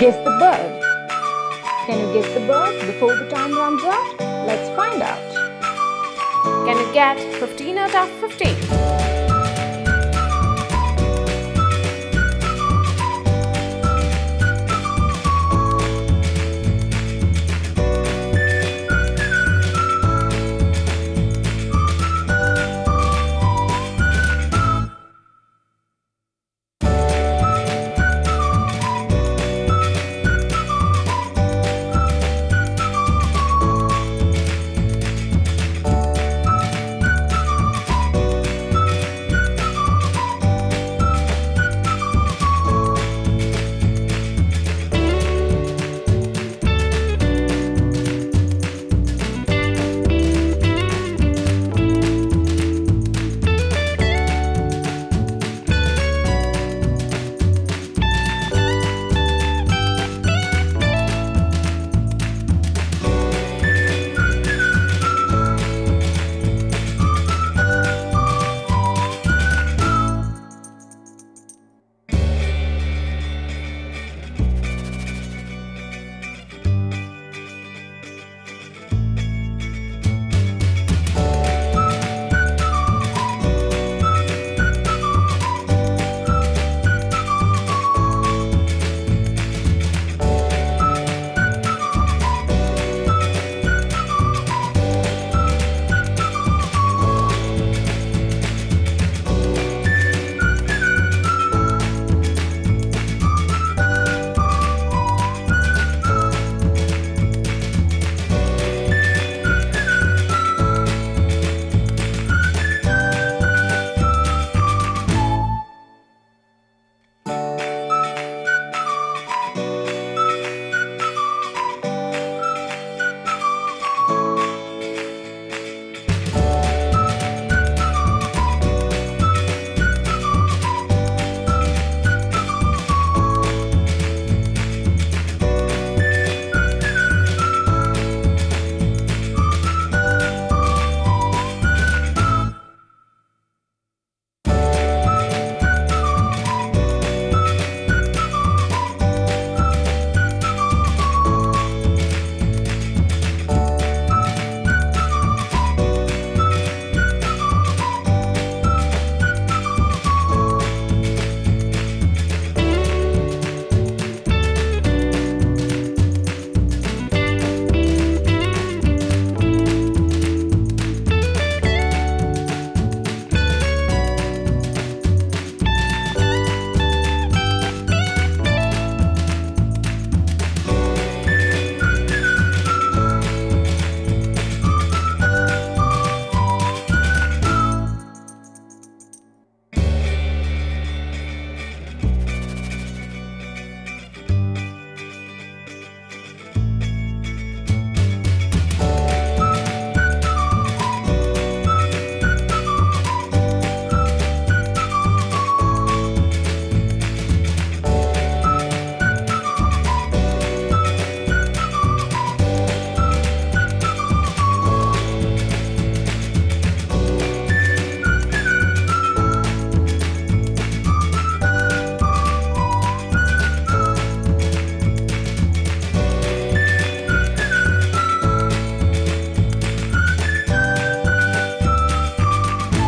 Guess the bird. Can you guess the bird before the time runs out? Let's find out. Can you get 15 out of 50?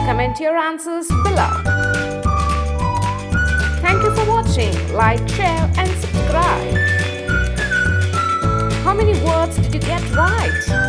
Comment your answers below. Thank you for watching. Like, share and subscribe. How many words did you get right?